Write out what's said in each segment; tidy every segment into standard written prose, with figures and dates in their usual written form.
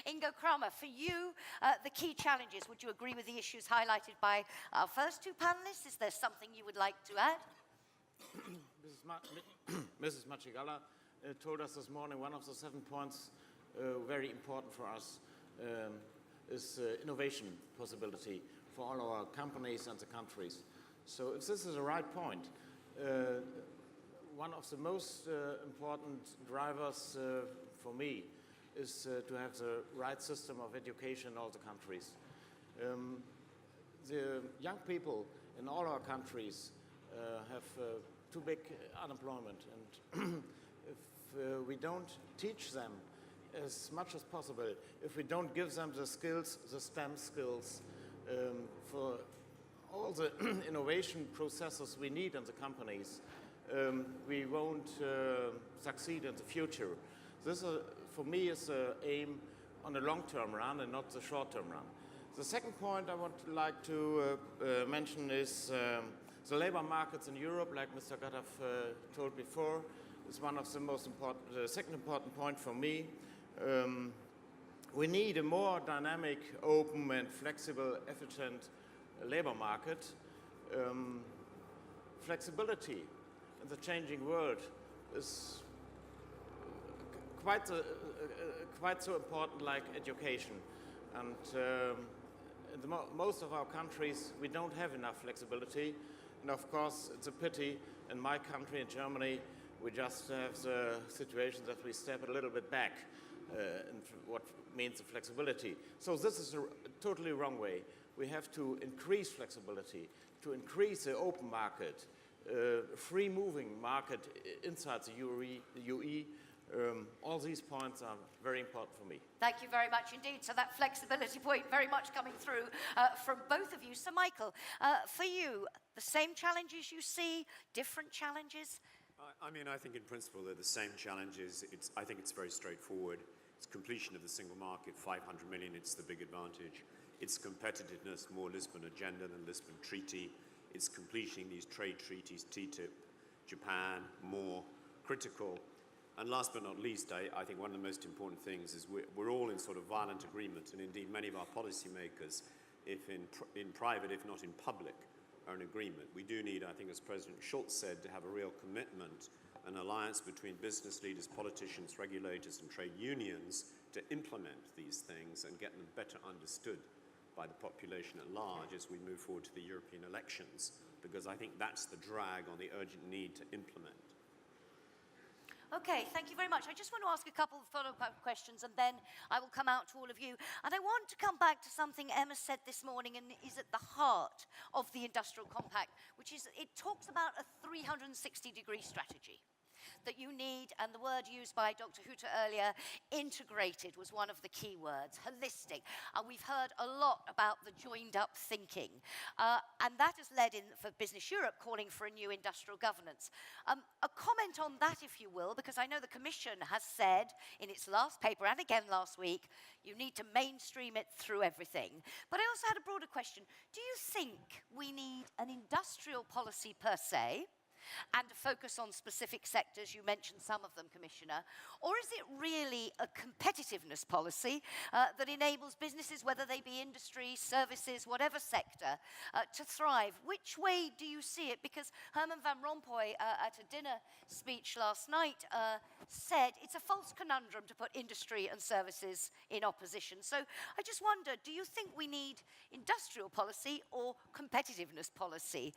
Ingo Kramer, for you, the key challenges, would you agree with the issues highlighted by our first two panelists? Is there something you would like to add? Mrs. Machigala told us this morning one of the 7 points very important for us is innovation possibility for all our companies and the countries. So if this is the right point, one of the most important drivers for me is to have the right system of education in all the countries. The young people in all our countries have too big unemployment, and if we don't teach them as much as possible, if we don't give them the skills, the STEM skills, for all the innovation processes we need in the companies, we won't succeed in the future. This, for me, is an aim on the long-term run and not the short-term run. The second point I would like to mention is the labor markets in Europe, like Mr. Gaddaf told before, is one of the most important, the second important point for me. We need a more dynamic, open and flexible, efficient labor market. Flexibility in the changing world is quite so important like education. And in most of our countries, we don't have enough flexibility. And of course, it's a pity. In my country, in Germany, we just have the situation that we step a little bit back in what means the flexibility. So this is a totally wrong way. We have to increase flexibility, to increase the open market, free moving market inside the UE. All these points are very important for me. Thank you very much indeed. So that flexibility point very much coming through from both of you. So Michael, for you, the same challenges you see, different challenges? I mean, I think in principle they're the same challenges. I think it's very straightforward. It's completion of the single market, 500 million, it's the big advantage. It's competitiveness, more Lisbon agenda than Lisbon treaty. It's completing these trade treaties, TTIP, Japan, more critical. And last but not least, I think one of the most important things is we're all in sort of violent agreement, and indeed many of our policymakers, if in private, if not in public, are in agreement. We do need, I think as President Schultz said, to have a real commitment, an alliance between business leaders, politicians, regulators and trade unions to implement these things and get them better understood by the population at large as we move forward to the European elections, because I think that's the drag on the urgent need to implement. Okay, thank you very much. I just want to ask a couple of follow-up questions and then I will come out to all of you. And I want to come back to something Emma said this morning and is at the heart of the Industrial Compact, which is it talks about a 360-degree strategy that you need, and the word used by Dr. Hutter earlier, integrated was one of the key words, holistic. We've heard a lot about the joined-up thinking, and that has led in for Business Europe calling for a new industrial governance. A comment on that, if you will, because I know the Commission has said in its last paper and again last week, you need to mainstream it through everything. But I also had a broader question. Do you think we need an industrial policy per se, and a focus on specific sectors? You mentioned some of them, Commissioner. Or is it really a competitiveness policy that enables businesses, whether they be industry, services, whatever sector, to thrive? Which way do you see it? Because Herman Van Rompuy, at a dinner speech last night, said it's a false conundrum to put industry and services in opposition. So I just wonder, do you think we need industrial policy or competitiveness policy?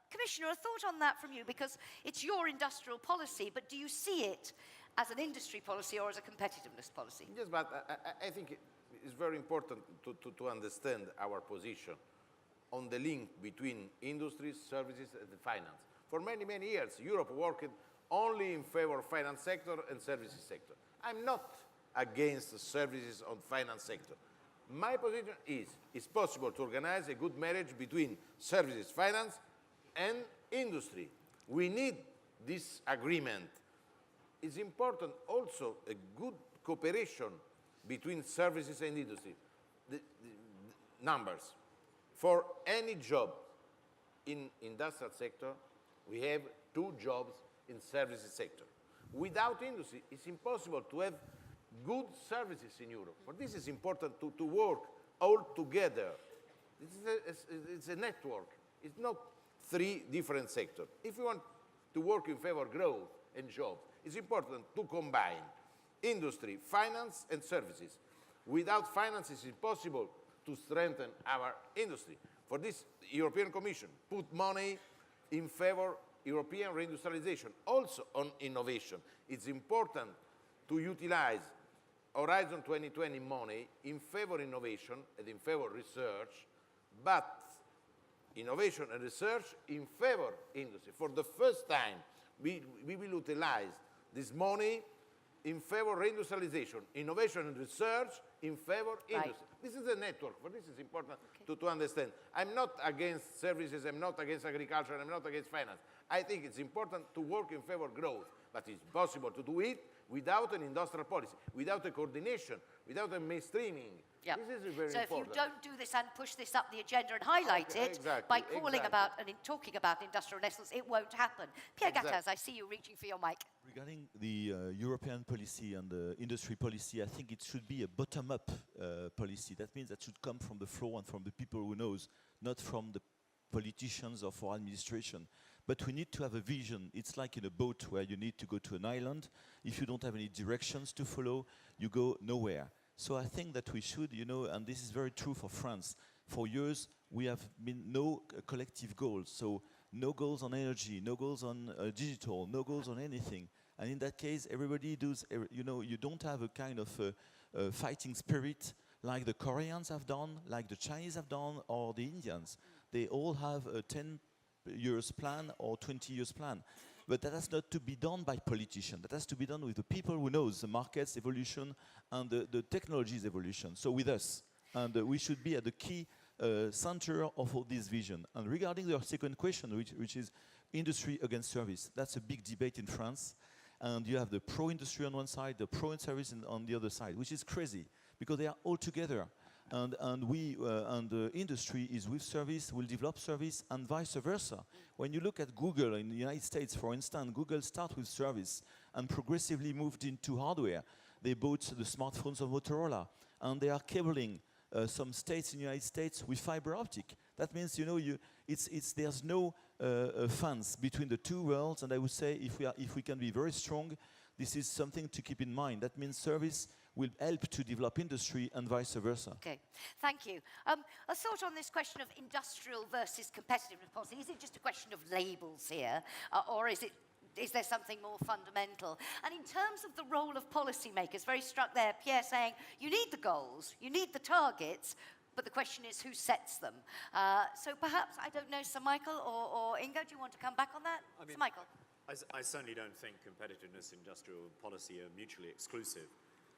Commissioner, a thought on that from you, because it's your industrial policy, but do you see it as an industry policy or as a competitiveness policy? Yes, but I think it's very important to understand our position on the link between industry, services and finance. For many, many years, Europe worked only in favor of finance sector and services sector. I'm not against the services on finance sector. My position is it's possible to organize a good marriage between services, finance, and industry. We need this agreement. It's important also a good cooperation between services and industry. The numbers. For any job in industrial sector, we have 2 jobs in services sector. Without industry, it's impossible to have good services in Europe. For this is important to work all together. It's a network. It's not three different sectors. If we want to work in favor of growth and jobs, it's important to combine industry, finance, and services. Without finance, it's impossible to strengthen our industry. For this, the European Commission put money in favor of European reindustrialization, also on innovation. It's important to utilize Horizon 2020 money in favor of innovation and in favor of research, but innovation and research in favor of industry. For the first time, we will utilize this money in favor of reindustrialization, innovation and research in favor of industry. This is a network, but this is important to understand. I'm not against services, I'm not against agriculture, I'm not against finance. I think it's important to work in favor of growth, but it's possible to do it without an industrial policy, without a coordination, without a mainstreaming. Yeah. This is very so important. if you don't do this and push this up the agenda and highlight it by calling about and talking about industrial excellence, it won't happen. Pierre Gattaz, I see you reaching for your mic. Regarding the European policy and the industry policy, I think it should be a bottom-up policy. That means that should come from the floor and from the people who knows, not from the politicians or for administration. But we need to have a vision. It's like in a boat where you need to go to an island. If you don't have any directions to follow, you go nowhere. So I think that we should, and this is very true for France. For years, we have been no collective goals. So no goals on energy, no goals on digital, no goals on anything. And in that case, everybody does, you don't have a kind of fighting spirit like the Koreans have done, like the Chinese have done, or the Indians. They all have a 10 years plan or 20 years plan. But that has not to be done by politicians. That has to be done with the people who knows the market's evolution and the technology's evolution. So with us. And we should be at the key center of all this vision. And regarding your second question, which is industry against service, that's a big debate in France. And you have the pro-industry on one side, the pro-service on the other side, which is crazy because they are all together. And the industry is with service, will develop service, and vice versa. When you look at Google in the United States, for instance, Google started with service and progressively moved into hardware. They bought the smartphones of Motorola, and they are cabling some states in the United States with fiber optic. That means, there's no fence between the two worlds, and I would say if we can be very strong, this is something to keep in mind. That means service will help to develop industry and vice versa. Okay, thank you. A thought on this question of industrial versus competitiveness policy. Is it just a question of labels here, or is there something more fundamental? And in terms of the role of policymakers, very struck there, Pierre saying, you need the goals, you need the targets, but the question is who sets them? So perhaps, I don't know, Sir Michael or Ingo, do you want to come back on that? Sir Michael. I certainly don't think competitiveness and industrial policy are mutually exclusive.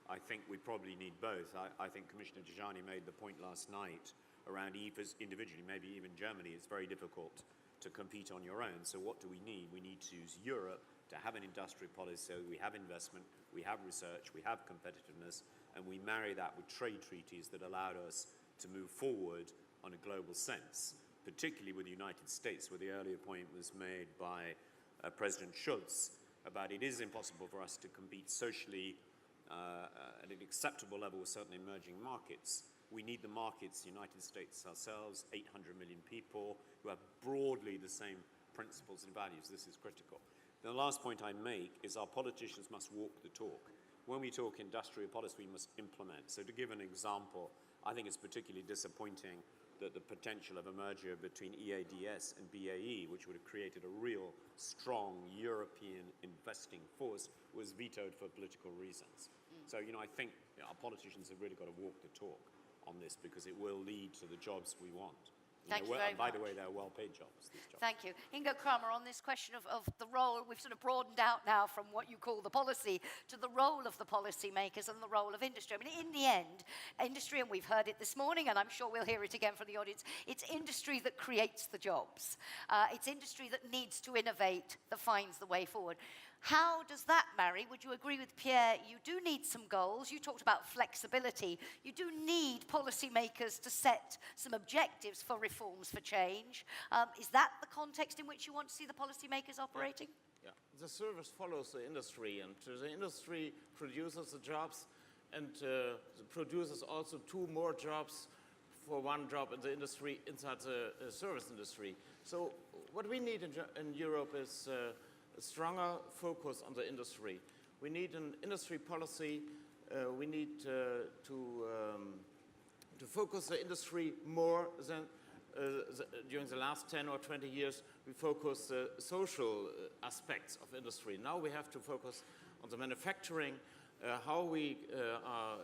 I think we probably need both. I think Commissioner Tajani made the point last night around individually, maybe even Germany, it's very difficult to compete on your own. So what do we need? We need to use Europe to have an industrial policy so we have investment, we have research, we have competitiveness, and we marry that with trade treaties that allowed us to move forward on a global sense, particularly with the United States, where the earlier point was made by President Schulz about it is impossible for us to compete socially at an acceptable level with certain emerging markets. We need the markets, the United States ourselves, 800 million people who have broadly the same principles and values. This is critical. The last point I make is our politicians must walk the talk. When we talk industrial policy, we must implement. So to give an example, I think it's particularly disappointing that the potential of a merger between EADS and BAE, which would have created a real strong European investing force, was vetoed for political reasons. So, I think our politicians have really got to walk the talk on this because it will lead to the jobs we want. Thank you very much. By the way, they're well-paid jobs, these jobs. Thank you. Ingo Kramer, on this question of the role, we've sort of broadened out now from what you call the policy to the role of the policymakers and the role of industry. I mean, in the end, industry, and we've heard it this morning, and I'm sure we'll hear it again from the audience, it's industry that creates the jobs. It's industry that needs to innovate, that finds the way forward. How does that marry? Would you agree with Pierre? You do need some goals. You talked about flexibility. You do need policymakers to set some objectives for reforms for change. Is that the context in which you want to see the policymakers operating? Yeah. The service follows the industry, and the industry produces the jobs, and the producers also 2 more jobs for 1 job in the industry inside the service industry. So what we need in Europe is a stronger focus on the industry. We need an industry policy. We need to focus the industry more than during the last 10 or 20 years. We focus social aspects of industry. Now we have to focus on the manufacturing, how we are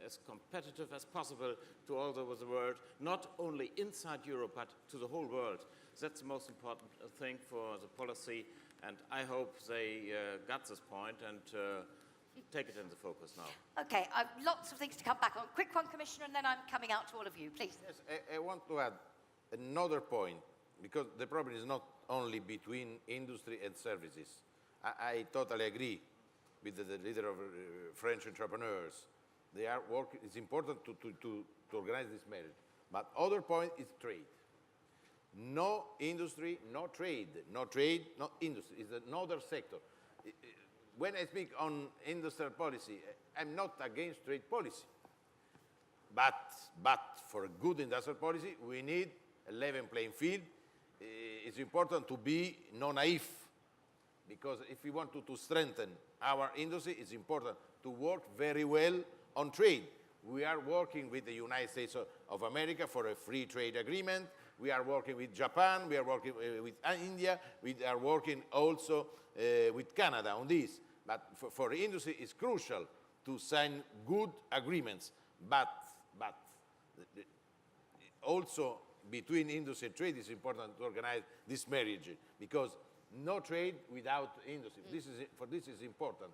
as competitive as possible to all over the world, not only inside Europe, but to the whole world. That's the most important thing for the policy, and I hope they got this point and take it in the focus now. Okay, I've lots of things to come back on. Quick one, Commissioner, and then I'm coming out to all of you, please. Yes, I want to add another point, because the problem is not only between industry and services. I totally agree with the leader of French entrepreneurs. They are working. It's important to organize this marriage. But other point is trade. No industry, no trade. No trade, no industry. It's another sector. When I speak on industrial policy, I'm not against trade policy. But for a good industrial policy, we need a level playing field. It's important to be non-naive, because if we want to strengthen our industry, it's important to work very well on trade. We are working with the United States of America for a free trade agreement. We are working with Japan. We are working with India. We are working also with Canada on this. But for the industry, it's crucial to sign good agreements. But also between industry and trade, it's important to organize this marriage, because no trade without industry. For this is important.